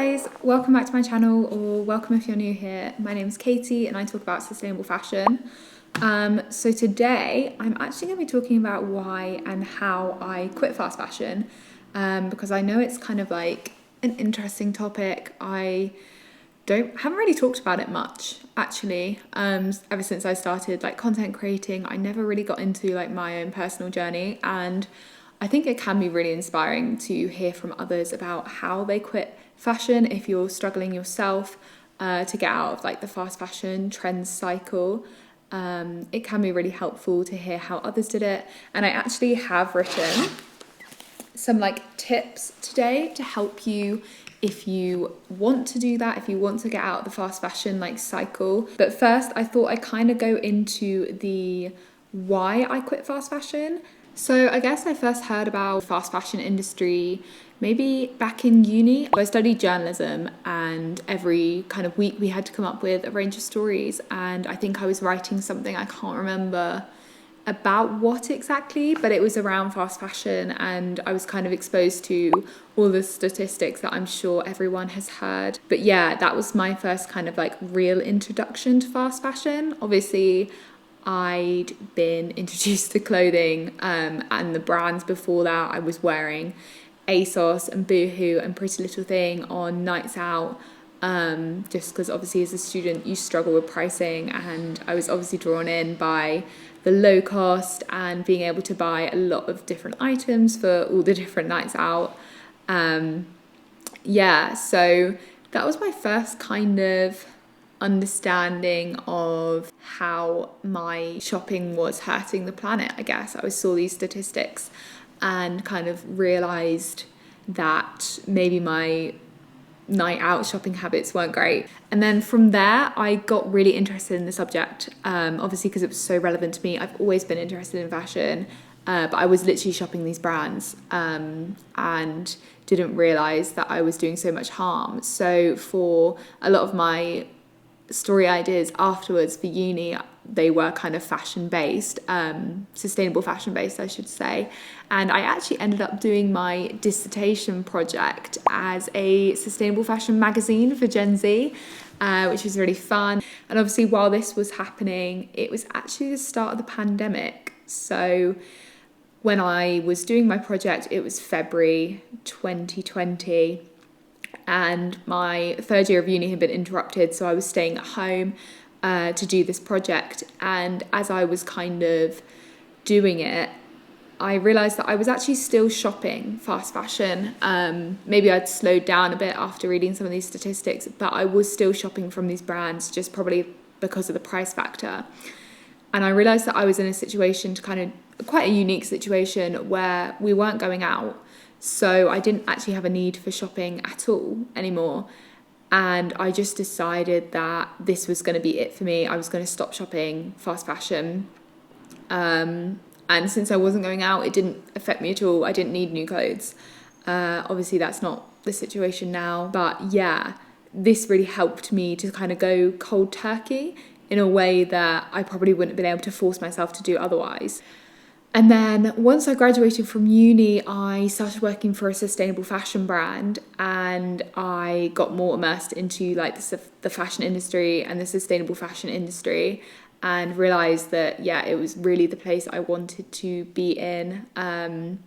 guys, welcome back to my channel, or welcome if you're new here. My name is Katie and I talk about sustainable fashion. So today I'm actually going to be talking about why and how I quit fast fashion, because I know it's kind of like an interesting topic. I haven't really talked about it much actually. Ever since I started like content creating, I never really got into like my own personal journey, and I think it can be really inspiring to hear from others about how they quit fashion if you're struggling yourself to get out of like the fast fashion trends cycle. It can be really helpful to hear how others did it, and I actually have written some like tips today to help you if you want to do that, if you want to get out of the fast fashion like cycle. But first I thought I'd kind of go into the why I quit fast fashion. So I guess I first heard about fast fashion industry maybe back in uni. I studied journalism, and every kind of week we had to come up with a range of stories, and I think I was writing something, I can't remember about what exactly, but it was around fast fashion, and I was kind of exposed to all the statistics that I'm sure everyone has heard. But yeah, that was my first kind of like real introduction to fast fashion. Obviously I'd been introduced to clothing and the brands before that. I was wearing ASOS and Boohoo and Pretty Little Thing on nights out, just because obviously as a student you struggle with pricing, and I was obviously drawn in by the low cost and being able to buy a lot of different items for all the different nights out. So that was my first kind of understanding of how my shopping was hurting the planet, I guess. I saw these statistics and kind of realised that maybe my night out shopping habits weren't great. And then from there I got really interested in the subject, obviously because it was so relevant to me. I've always been interested in fashion, but I was literally shopping these brands and didn't realise that I was doing so much harm. So for a lot of my story ideas afterwards for uni, they were kind of fashion based, sustainable fashion based I should say, and I actually ended up doing my dissertation project as a sustainable fashion magazine for Gen Z, which was really fun. And obviously while this was happening, it was actually the start of the pandemic. So when I was doing my project, it was February 2020, and my third year of uni had been interrupted, so I was staying at home to do this project. And as I was kind of doing it, I realised that I was actually still shopping fast fashion. Maybe I'd slowed down a bit after reading some of these statistics, but I was still shopping from these brands, just probably because of the price factor. And I realised that I was in a situation, quite a unique situation, where we weren't going out. So I didn't actually have a need for shopping at all anymore. And I just decided that this was going to be it for me. I was going to stop shopping fast fashion. And since I wasn't going out, it didn't affect me at all. I didn't need new clothes. Obviously, that's not the situation now. But yeah, this really helped me to kind of go cold turkey in a way that I probably wouldn't have been able to force myself to do otherwise. And then once I graduated from uni, I started working for a sustainable fashion brand, and I got more immersed into like the fashion industry and the sustainable fashion industry, and realised that, yeah, it was really the place I wanted to be in. Kind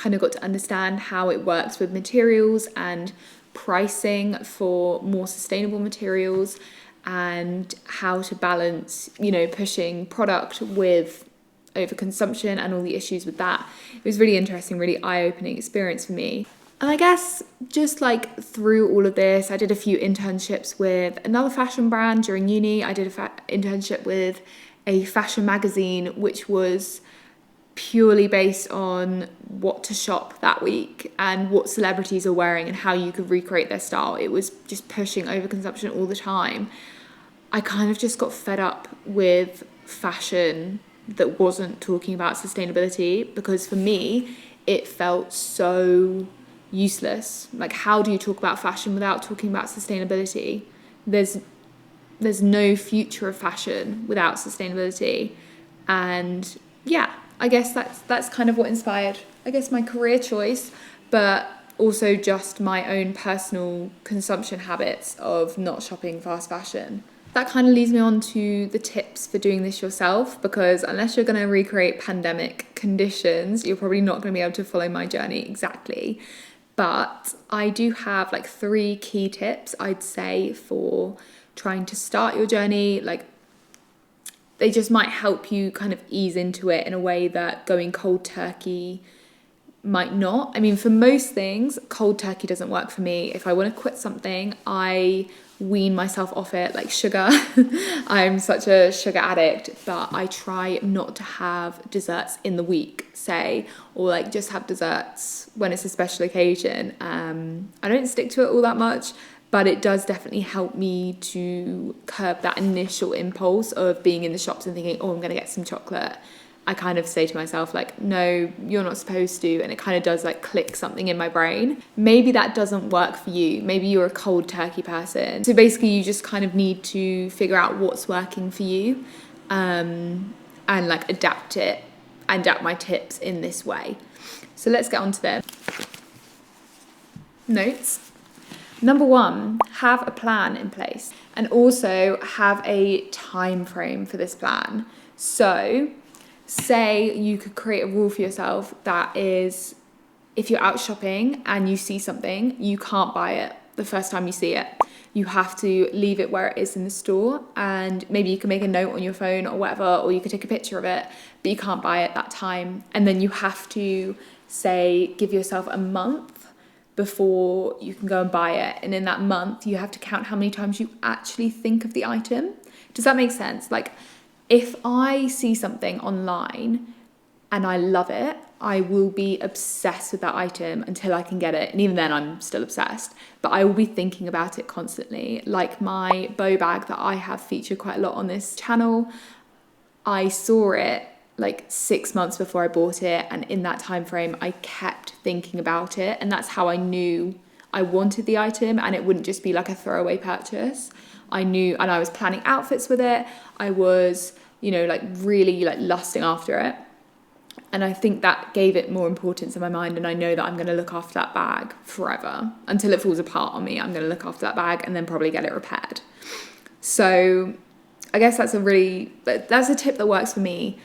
of got to understand how it works with materials and pricing for more sustainable materials, and how to balance, pushing product with overconsumption and all the issues with that. It was really interesting, really eye-opening experience for me. And I guess just like through all of this, I did a few internships with another fashion brand during uni. I did an internship with a fashion magazine, which was purely based on what to shop that week and what celebrities are wearing and how you could recreate their style. It was just pushing overconsumption all the time. I kind of just got fed up with fashion that wasn't talking about sustainability, because for me it felt so useless. Like, how do you talk about fashion without talking about sustainability? There's no future of fashion without sustainability. And yeah, I guess that's kind of what inspired, I guess, my career choice. But also just my own personal consumption habits of not shopping fast fashion. That kind of leads me on to the tips for doing this yourself, because unless you're going to recreate pandemic conditions, you're probably not going to be able to follow my journey exactly. But I do have like 3 key tips, I'd say, for trying to start your journey. Like, they just might help you kind of ease into it in a way that going cold turkey might not. I mean, for most things, cold turkey doesn't work for me. If I want to quit something, I wean myself off it, like sugar. I'm such a sugar addict, but I try not to have desserts in the week, say, or like just have desserts when it's a special occasion. I don't stick to it all that much, but it does definitely help me to curb that initial impulse of being in the shops and thinking, oh, I'm going to get some chocolate. I kind of say to myself, like, no, you're not supposed to. And it kind of does like click something in my brain. Maybe that doesn't work for you. Maybe you're a cold turkey person. So basically you just kind of need to figure out what's working for you, and like adapt my tips in this way. So let's get on to them. Notes. Number 1, have a plan in place, and also have a time frame for this plan. So say you could create a rule for yourself that is, if you're out shopping and you see something, you can't buy it the first time you see it. You have to leave it where it is in the store, and maybe you can make a note on your phone or whatever, or you could take a picture of it, but you can't buy it that time. And then you have to, say, give yourself a month before you can go and buy it. And in that month, you have to count how many times you actually think of the item. Does that make sense? Like, if I see something online and I love it, I will be obsessed with that item until I can get it. And even then I'm still obsessed, but I will be thinking about it constantly. Like my bow bag that I have featured quite a lot on this channel, I saw it like 6 months before I bought it. And in that time frame, I kept thinking about it. And that's how I knew I wanted the item and it wouldn't just be like a throwaway purchase. I knew, and I was planning outfits with it. I was, like really like lusting after it. And I think that gave it more importance in my mind. And I know that I'm going to look after that bag forever until it falls apart on me. I'm going to look after that bag and then probably get it repaired. So I guess that's a tip that works for me.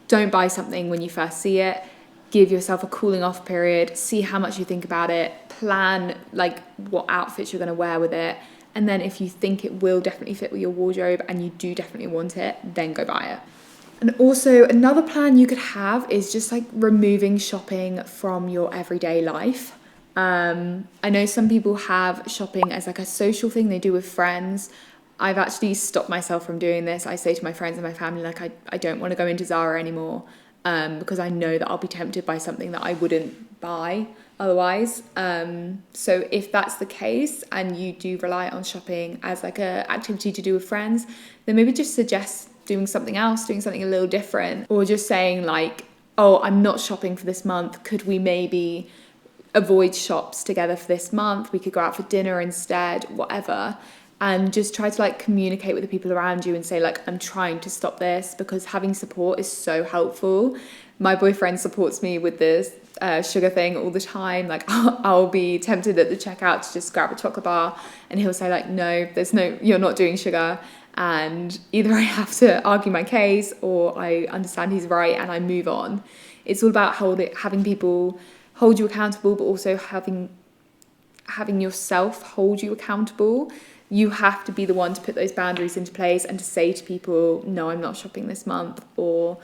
Don't buy something when you first see it. Give yourself a cooling off period. See how much you think about it. Plan like what outfits you're going to wear with it. And then if you think it will definitely fit with your wardrobe and you do definitely want it, then go buy it. And also another plan you could have is just like removing shopping from your everyday life. I know some people have shopping as like a social thing they do with friends. I've actually stopped myself from doing this. I say to my friends and my family, like, I don't want to go into Zara anymore, because I know that I'll be tempted by something that I wouldn't buy otherwise. So if that's the case and you do rely on shopping as like a activity to do with friends, then maybe just suggest doing something else, doing something a little different, or just saying like, oh, I'm not shopping for this month. Could we maybe avoid shops together for this month? We could go out for dinner instead, whatever. And just try to like communicate with the people around you and say like, I'm trying to stop this, because having support is so helpful. My boyfriend supports me with this sugar thing all the time. Like I'll be tempted at the checkout to just grab a chocolate bar and he'll say like, no, you're not doing sugar. And either I have to argue my case or I understand he's right and I move on. It's all about having people hold you accountable, but also having yourself hold you accountable. You have to be the one to put those boundaries into place and to say to people, no, I'm not shopping this month, or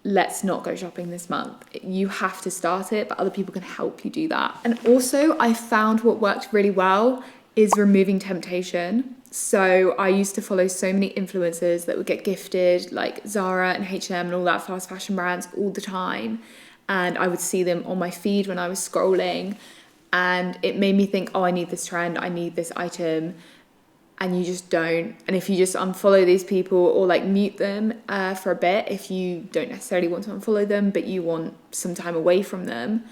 let's not go shopping this month. You have to start it, but other people can help you do that. And also I found what worked really well is removing temptation. So I used to follow so many influencers that would get gifted like Zara and H&M and all that fast fashion brands all the time. And I would see them on my feed when I was scrolling, and it made me think, oh, I need this trend, I need this item. And you just don't. And if you just unfollow these people or like mute them for a bit, if you don't necessarily want to unfollow them, but you want some time away from them,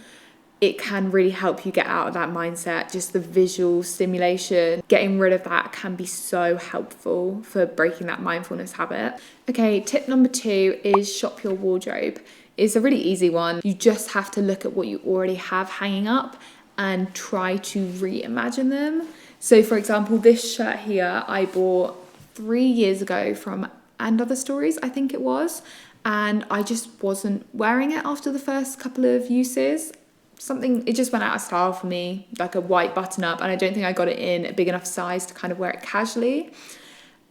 it can really help you get out of that mindset. Just the visual stimulation, getting rid of that can be so helpful for breaking that mindfulness habit. Okay, tip number 2 is shop your wardrobe. It's a really easy one. You just have to look at what you already have hanging up and try to reimagine them. So for example, this shirt here I bought 3 years ago from And Other Stories, I think it was, and I just wasn't wearing it after the first couple of uses. It just went out of style for me, like a white button up, and I don't think I got it in a big enough size to kind of wear it casually.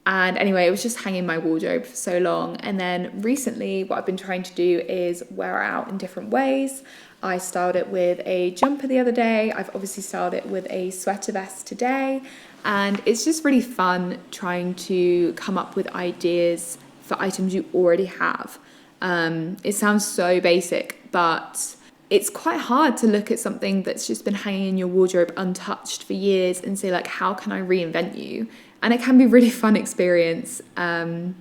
And anyway, it was just hanging in my wardrobe for so long. And then recently, what I've been trying to do is wear it out in different ways. I styled it with a jumper the other day. I've obviously styled it with a sweater vest today. And it's just really fun trying to come up with ideas for items you already have. It sounds so basic, but it's quite hard to look at something that's just been hanging in your wardrobe untouched for years and say, like, how can I reinvent you? And it can be a really fun experience. So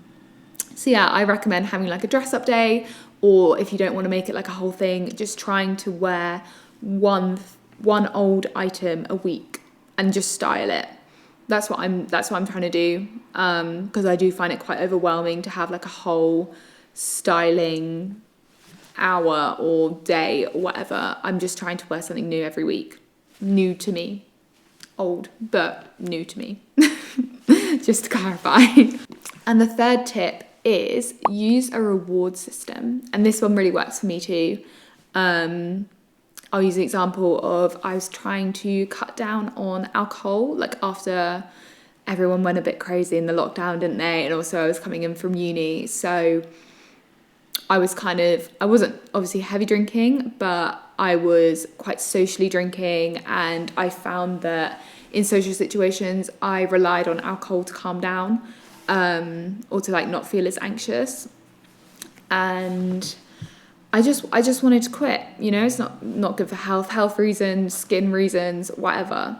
yeah, I recommend having like a dress up day, or if you don't want to make it like a whole thing, just trying to wear one old item a week and just style it. That's what I'm trying to do, because I do find it quite overwhelming to have like a whole styling hour or day or whatever. I'm just trying to wear something new every week. New to me. Old, but new to me. Just to clarify. And the third tip is use a reward system. And this one really works for me too. I'll use an example of, I was trying to cut down on alcohol, like after everyone went a bit crazy in the lockdown, didn't they? And also I was coming in from uni. So I wasn't obviously heavy drinking, but I was quite socially drinking, and I found that in social situations I relied on alcohol to calm down, or to like not feel as anxious. And I just wanted to quit, it's not good for health reasons, skin reasons, whatever.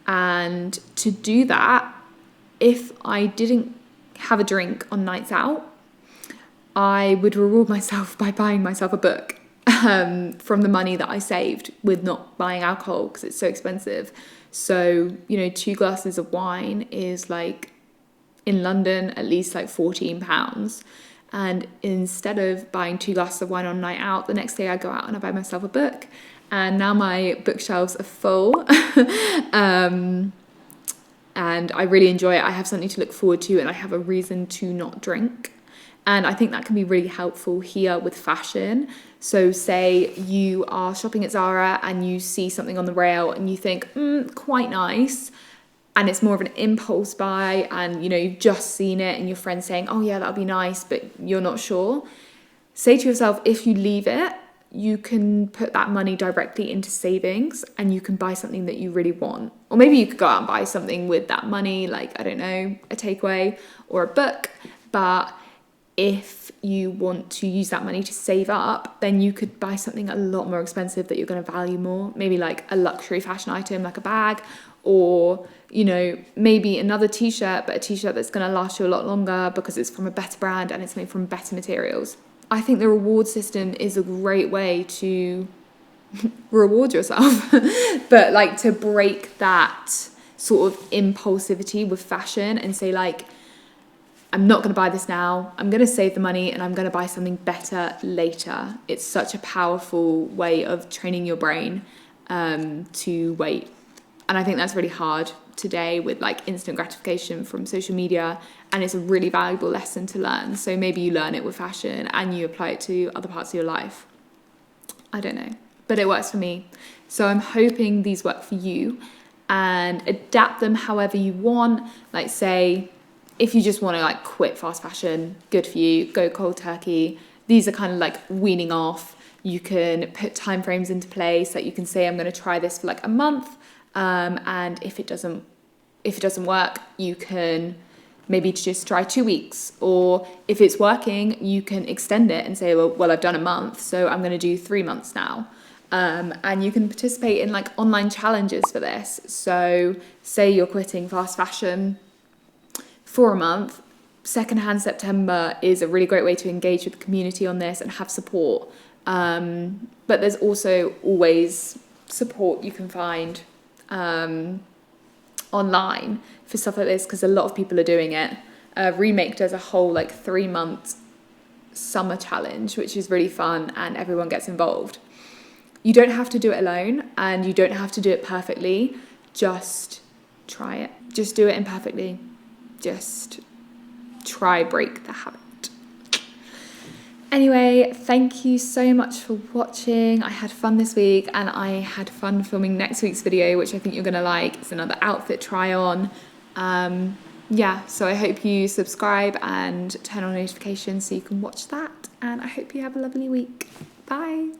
And to do that, if I didn't have a drink on nights out, I would reward myself by buying myself a book from the money that I saved with not buying alcohol because it's so expensive. So, 2 glasses of wine is like, in London, at least like £14. And instead of buying 2 glasses of wine on a night out, the next day I go out and I buy myself a book. And now my bookshelves are full. And I really enjoy it. I have something to look forward to, and I have a reason to not drink. And I think that can be really helpful here with fashion. So say you are shopping at Zara and you see something on the rail and you think, quite nice. And it's more of an impulse buy, and you've just seen it and your friend's saying, oh yeah, that'll be nice, but you're not sure. Say to yourself, if you leave it, you can put that money directly into savings and you can buy something that you really want. Or maybe you could go out and buy something with that money, like, I don't know, a takeaway or a book. But if you want to use that money to save up, then you could buy something a lot more expensive that you're going to value more. Maybe like a luxury fashion item, like a bag, or, maybe another t-shirt, but a t-shirt that's going to last you a lot longer because it's from a better brand and it's made from better materials. I think the reward system is a great way to reward yourself, but like to break that sort of impulsivity with fashion and say, like, I'm not going to buy this now, I'm going to save the money and I'm going to buy something better later. It's such a powerful way of training your brain to wait. And I think that's really hard today with like instant gratification from social media, and it's a really valuable lesson to learn. So maybe you learn it with fashion and you apply it to other parts of your life. I don't know, but it works for me. So I'm hoping these work for you, and adapt them however you want. Like, say, if you just want to like quit fast fashion, good for you, go cold turkey. These are kind of like weaning off. You can put timeframes into place that you can say, I'm going to try this for like a month. And if it doesn't work, you can maybe just try 2 weeks. Or if it's working, you can extend it and say, well, I've done a month, so I'm going to do 3 months now. And you can participate in like online challenges for this. So say you're quitting fast fashion for a month, Secondhand September is a really great way to engage with the community on this and have support. But there's also always support you can find online for stuff like this, because a lot of people are doing it. Remake does a whole like 3-month summer challenge, which is really fun, and everyone gets involved. You don't have to do it alone, and you don't have to do it perfectly. Just try it. Just do it imperfectly. Just try break the habit. Anyway, thank you so much for watching. I had fun this week, and I had fun filming next week's video, which I think you're gonna like. It's another outfit try on. Yeah, so I hope you subscribe and turn on notifications so you can watch that, and I hope you have a lovely week. Bye.